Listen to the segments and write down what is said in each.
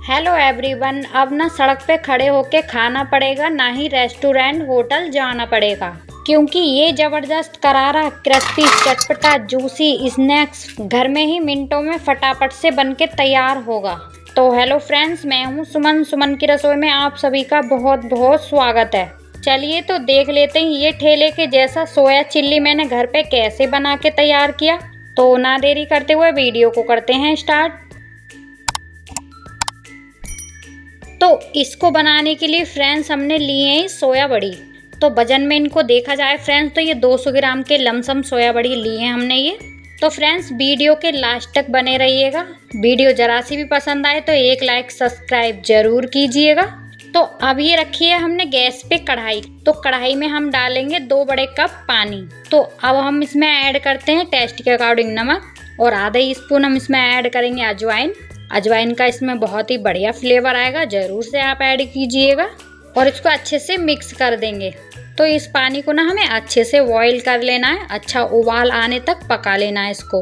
Hello everyone. अब ना सड़क पे खड़े होके खाना पड़ेगा, ना ही रेस्टोरेंट होटल जाना पड़ेगा, क्योंकि ये जबरदस्त करारा क्रिस्पी चटपटा जूसी स्नैक्स घर में ही मिनटों में फटाफट से बनके तैयार होगा। तो हेलो फ्रेंड्स, मैं हूँ सुमन। सुमन की रसोई में आप सभी का बहुत बहुत स्वागत है। चलिए तो देख लेते हैं ये ठेले के जैसा सोया चिल्ली मैंने घर पे कैसे बना के तैयार किया। तो ना देरी करते हुए वीडियो को करते हैं स्टार्ट। तो इसको बनाने के लिए फ्रेंड्स हमने लिए हैं सोया बड़ी। तो वजन में इनको देखा जाए फ्रेंड्स तो ये 200 ग्राम के लमसम सोया बड़ी लिए हैं हमने ये। तो फ्रेंड्स वीडियो के लास्ट तक बने रहिएगा। वीडियो जरा सी भी पसंद आए तो एक लाइक सब्सक्राइब जरूर कीजिएगा। तो अब ये रखी है हमने गैस पे कढ़ाई। तो कढ़ाई में हम डालेंगे 2 बड़े कप पानी। तो अब हम इसमें ऐड करते हैं टेस्ट के अकॉर्डिंग नमक, और आधा ही स्पून हम इसमें ऐड करेंगे अजवाइन। अजवाइन का इसमें बहुत ही बढ़िया फ्लेवर आएगा, ज़रूर से आप ऐड कीजिएगा। और इसको अच्छे से मिक्स कर देंगे। तो इस पानी को ना हमें अच्छे से बॉईल कर लेना है, अच्छा उबाल आने तक पका लेना है इसको।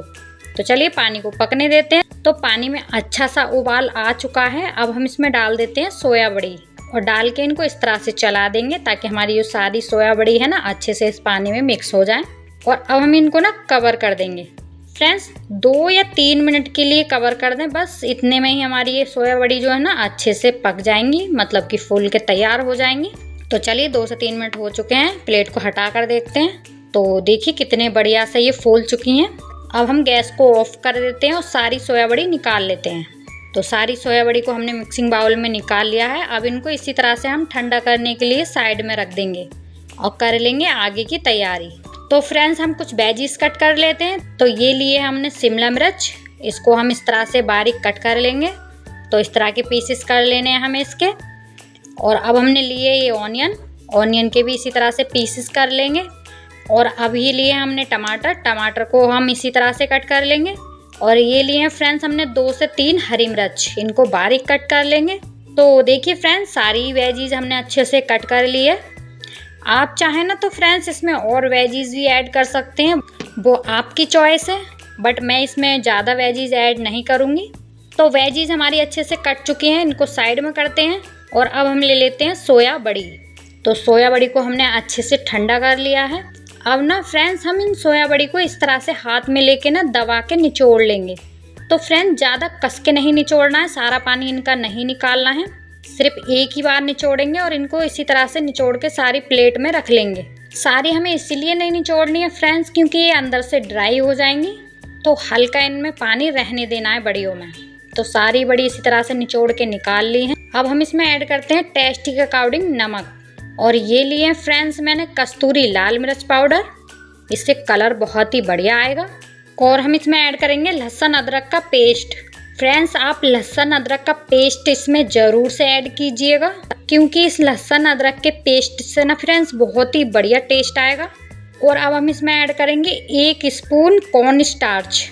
तो चलिए पानी को पकने देते हैं। तो पानी में अच्छा सा उबाल आ चुका है। अब हम इसमें डाल देते हैं सोया बड़ी, और डाल के इनको इस तरह से चला देंगे ताकि हमारी जो सारी सोया बड़ी है ना अच्छे से इस पानी में मिक्स हो जाए। और अब हम इनको ना कवर कर देंगे फ्रेंड्स, 2 या 3 मिनट के लिए कवर कर दें। बस इतने में ही हमारी ये सोया बड़ी जो है ना अच्छे से पक जाएंगी, मतलब कि फूल के तैयार हो जाएंगी। तो चलिए 2 से 3 मिनट हो चुके हैं, प्लेट को हटा कर देखते हैं। तो देखिए कितने बढ़िया से ये फूल चुकी हैं। अब हम गैस को ऑफ कर देते हैं और सारी सोया बड़ी निकाल लेते हैं। तो सारी सोया बड़ी को हमने मिक्सिंग बाउल में निकाल लिया है। अब इनको इसी तरह से हम ठंडा करने के लिए साइड में रख देंगे और कर लेंगे आगे की तैयारी। तो फ्रेंड्स हम कुछ वेजीज कट कर लेते हैं। तो ये लिए हमने शिमला मिर्च, इसको हम इस तरह से बारीक कट कर लेंगे। तो इस तरह के पीसेस कर लेने हैं हमें इसके। और अब हमने लिए ये ऑनियन के भी इसी तरह से पीसेस कर लेंगे। और अब ये लिए हमने टमाटर को हम इसी तरह से कट कर लेंगे। और ये लिए हैं फ्रेंड्स हमने 2 से 3 हरी मिर्च, इनको बारीक कट कर लेंगे। तो देखिए फ्रेंड्स सारी वेजीज हमने अच्छे से कट कर ली है। आप चाहें ना तो फ्रेंड्स इसमें और वेजीज भी ऐड कर सकते हैं, वो आपकी चॉइस है, बट मैं इसमें ज़्यादा वेजीज ऐड नहीं करूँगी। तो वेजीज हमारी अच्छे से कट चुकी हैं, इनको साइड में करते हैं। और अब हम ले लेते हैं सोया बड़ी। तो सोया बड़ी को हमने अच्छे से ठंडा कर लिया है। अब ना फ्रेंड्स हम इन सोया बड़ी को इस तरह से हाथ में लेके ना दबा के निचोड़ लेंगे। तो फ्रेंड्स ज़्यादा कस के नहीं निचोड़ना है, सारा पानी इनका नहीं निकालना है, सिर्फ एक ही बार निचोड़ेंगे। और इनको इसी तरह से निचोड़ के सारी प्लेट में रख लेंगे। सारी हमें इसीलिए नहीं निचोड़नी है फ्रेंड्स क्योंकि ये अंदर से ड्राई हो जाएंगी। तो हल्का इनमें पानी रहने देना है बड़ियों में। तो सारी बड़ी इसी तरह से निचोड़ के निकाल ली हैं। अब हम इसमें ऐड करते हैं टेस्ट के अकॉर्डिंग नमक। और ये लिए हैं फ्रेंड्स मैंने कस्तूरी लाल मिर्च पाउडर, इससे कलर बहुत ही बढ़िया आएगा। और हम इसमें ऐड करेंगे लहसुन अदरक का पेस्ट। फ्रेंड्स आप लहसुन अदरक का पेस्ट इसमें ज़रूर से ऐड कीजिएगा, क्योंकि इस लहसुन अदरक के पेस्ट से ना फ्रेंड्स बहुत ही बढ़िया टेस्ट आएगा। और अब हम इसमें ऐड करेंगे 1 स्पून कॉर्न स्टार्च।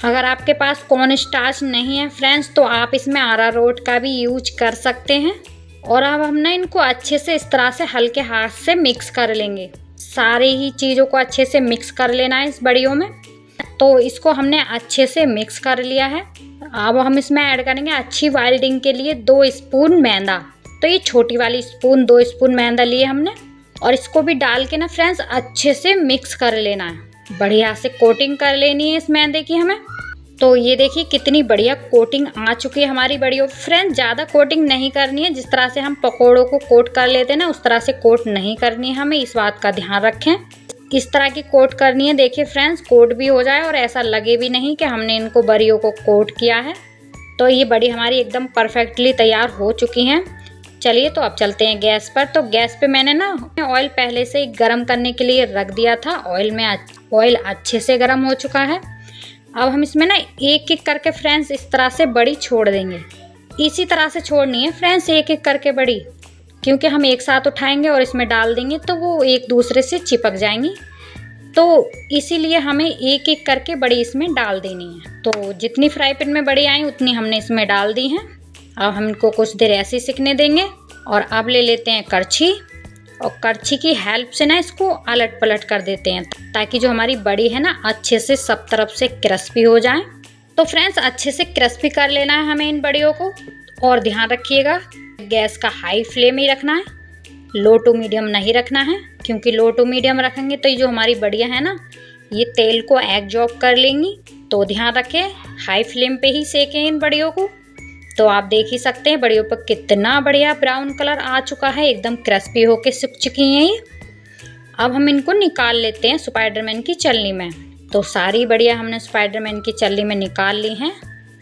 अगर आपके पास कॉर्न स्टार्च नहीं है फ्रेंड्स तो आप इसमें अरारोट का भी यूज कर सकते हैं। और अब हम ना इनको अच्छे से इस तरह से हल्के हाथ से मिक्स कर लेंगे। सारी ही चीज़ों को अच्छे से मिक्स कर लेना है इस बड़ियों में। तो इसको हमने अच्छे से मिक्स कर लिया है। अब हम इसमें ऐड करेंगे अच्छी बाइंडिंग के लिए 2 स्पून मैदा। तो ये छोटी वाली स्पून 2 स्पून मैदा लिए हमने। और इसको भी डाल के ना फ्रेंड्स अच्छे से मिक्स कर लेना है, बढ़िया से कोटिंग कर लेनी है इस मैदे की हमें। तो ये देखिए कितनी बढ़िया कोटिंग आ चुकी है हमारी बड़ियों। फ्रेंड्स ज़्यादा कोटिंग नहीं करनी है, जिस तरह से हम पकौड़ों को कोट कर लेते हैं ना उस तरह से कोट नहीं करनी है हमें, इस बात का ध्यान रखें। इस तरह की कोट करनी है, देखिए फ्रेंड्स कोट भी हो जाए और ऐसा लगे भी नहीं कि हमने इनको बड़ियों को कोट किया है। तो ये बड़ी हमारी एकदम परफेक्टली तैयार हो चुकी हैं। चलिए तो अब चलते हैं गैस पर। तो गैस पे मैंने ना ऑयल पहले से ही गर्म करने के लिए रख दिया था। ऑयल अच्छे से गर्म हो चुका है। अब हम इसमें ना एक एक करके फ्रेंड्स इस तरह से बड़ी छोड़ देंगे। इसी तरह से छोड़नी है फ्रेंड्स एक एक करके बड़ी, क्योंकि हम एक साथ उठाएंगे और इसमें डाल देंगे तो वो एक दूसरे से चिपक जाएंगी। तो इसीलिए हमें एक एक करके बड़ी इसमें डाल देनी है। तो जितनी फ्राई पैन में बड़ी आई उतनी हमने इसमें डाल दी हैं। अब हम इनको कुछ देर ऐसे सिकने देंगे। और अब ले लेते हैं करछी, और करछी की हेल्प से ना इसको अलट पलट कर देते हैं ताकि जो हमारी बड़ी है ना अच्छे से सब तरफ से क्रिस्पी हो जाए। तो फ्रेंड्स अच्छे से क्रिस्पी कर लेना है हमें इन बड़ियों को। और ध्यान रखिएगा गैस का हाई फ्लेम ही रखना है, लो टू मीडियम नहीं रखना है, क्योंकि लो टू मीडियम रखेंगे तो ये जो हमारी बड़ियाँ है ना ये तेल को एब्जॉर्ब कर लेंगी। तो ध्यान रखें हाई फ्लेम पे ही सेकें इन बड़ियों को। तो आप देख ही सकते हैं बड़ियों पर कितना बढ़िया ब्राउन कलर आ चुका है, एकदम क्रिस्पी होके सिक चुकी हैं ये। अब हम इनको निकाल लेते हैं स्पाइडरमैन की छलनी में। तो सारी बड़ियाँ हमने स्पाइडरमैन की छलनी में निकाल ली हैं।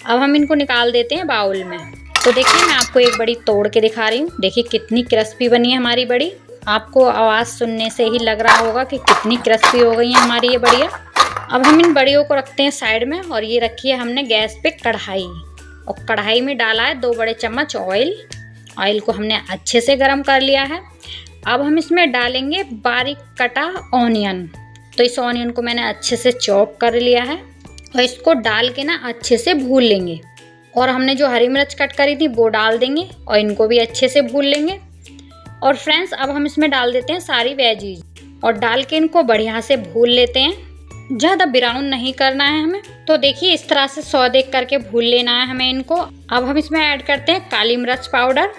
अब हम इनको निकाल देते हैं बाउल में। तो देखिए मैं आपको एक बड़ी तोड़ के दिखा रही हूँ, देखिए कितनी क्रिस्पी बनी है हमारी बड़ी। आपको आवाज़ सुनने से ही लग रहा होगा कि कितनी क्रिस्पी हो गई है हमारी ये बड़ियाँ। अब हम इन बड़ियों को रखते हैं साइड में और ये रखी है हमने गैस पे कढ़ाई, और कढ़ाई में डाला है 2 बड़े चम्मच ऑयल। ऑयल को हमने अच्छे से गर्म कर लिया है। अब हम इसमें डालेंगे बारीक कटा ऑनियन। तो इस ऑनियन को मैंने अच्छे से चॉप कर लिया है और इसको डाल के ना अच्छे से भून लेंगे। और हमने जो हरी मिर्च कट करी थी वो डाल देंगे और इनको भी अच्छे से भून लेंगे। और फ्रेंड्स अब हम इसमें डाल देते हैं सारी वेजीज और डाल के इनको बढ़िया से भून लेते हैं। ज़्यादा ब्राउन नहीं करना है हमें। तो देखिए इस तरह से सौदे करके भून लेना है हमें इनको। अब हम इसमें ऐड करते हैं काली मिर्च पाउडर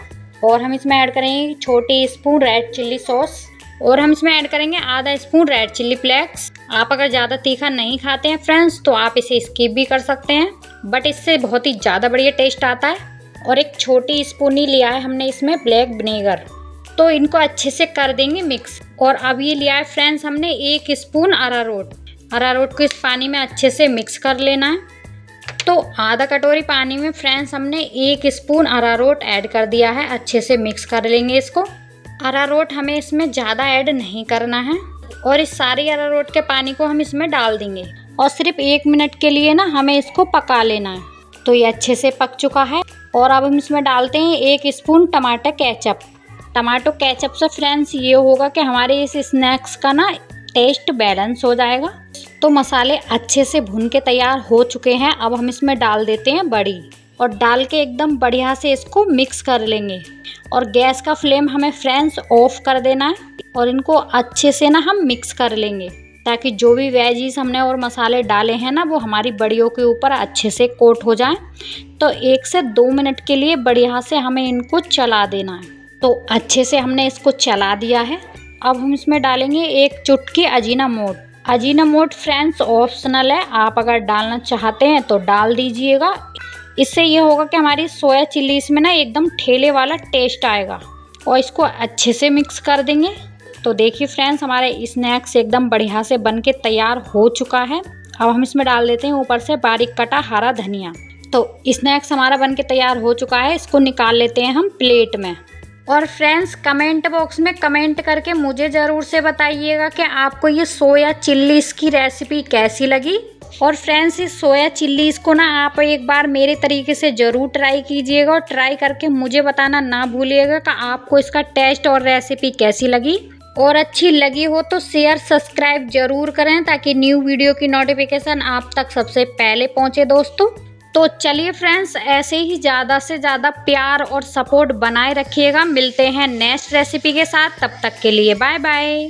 और हम इसमें ऐड करेंगे छोटी स्पून रेड चिल्ली सॉस और हम इसमें ऐड करेंगे आधा स्पून रेड चिल्ली फ्लेक्स। आप अगर ज़्यादा तीखा नहीं खाते हैं फ्रेंड्स तो आप इसे स्किप भी कर सकते हैं, बट इससे बहुत ही ज़्यादा बढ़िया टेस्ट आता है। और एक छोटी स्पून ही लिया है हमने इसमें ब्लैक विनेगर। तो इनको अच्छे से कर देंगे मिक्स। और अब ये लिया है फ्रेंड्स हमने 1 स्पून अरारोट। अरारोट को इस पानी में अच्छे से मिक्स कर लेना है। तो आधा कटोरी पानी में फ्रेंड्स हमने 1 स्पून अरारोट ऐड कर दिया है, अच्छे से मिक्स कर लेंगे इसको। अरारोट हमें इसमें ज़्यादा ऐड नहीं करना है और इस सारी अरारोट के पानी को हम इसमें डाल देंगे और सिर्फ 1 मिनट के लिए ना हमें इसको पका लेना है। तो ये अच्छे से पक चुका है और अब हम इसमें डालते हैं 1 स्पून टमाटर केचप। टमाटो केचप से फ्रेंड्स ये होगा कि हमारे इस स्नैक्स का ना टेस्ट बैलेंस हो जाएगा। तो मसाले अच्छे से भून के तैयार हो चुके हैं। अब हम इसमें डाल देते हैं बड़ी और डाल के एकदम बढ़िया से इसको मिक्स कर लेंगे। और गैस का फ्लेम हमें फ्रेंड्स ऑफ कर देना है और इनको अच्छे से ना हम मिक्स कर लेंगे ताकि जो भी वेजीज हमने और मसाले डाले हैं ना वो हमारी बड़ियों के ऊपर अच्छे से कोट हो जाएं। तो 1 से 2 मिनट के लिए बढ़िया से हमें इनको चला देना है। तो अच्छे से हमने इसको चला दिया है। अब हम इसमें डालेंगे 1 चुटकी अजीनामोट। अजीनामोट फ्रेंड्स ऑप्शनल है, आप अगर डालना चाहते हैं तो डाल दीजिएगा। इससे ये होगा कि हमारी सोया चिल्लीस में ना एकदम ठेले वाला टेस्ट आएगा। और इसको अच्छे से मिक्स कर देंगे। तो देखिए फ्रेंड्स हमारे स्नैक्स एकदम बढ़िया से बन के तैयार हो चुका है। अब हम इसमें डाल देते हैं ऊपर से बारीक कटा हरा धनिया। तो स्नैक्स हमारा बन के तैयार हो चुका है, इसको निकाल लेते हैं हम प्लेट में। और फ्रेंड्स कमेंट बॉक्स में कमेंट करके मुझे ज़रूर से बताइएगा कि आपको ये सोया चिल्लीस की रेसिपी कैसी लगी। और फ्रेंड्स इस सोया चिल्लीस को ना आप एक बार मेरे तरीके से ज़रूर ट्राई कीजिएगा और ट्राई करके मुझे बताना ना भूलिएगा कि आपको इसका टेस्ट और रेसिपी कैसी लगी। और अच्छी लगी हो तो शेयर सब्सक्राइब जरूर करें ताकि न्यू वीडियो की नोटिफिकेशन आप तक सबसे पहले पहुंचे दोस्तों। तो चलिए फ्रेंड्स ऐसे ही ज़्यादा से ज़्यादा प्यार और सपोर्ट बनाए रखिएगा। मिलते हैं नेक्स्ट रेसिपी के साथ, तब तक के लिए बाय बाय।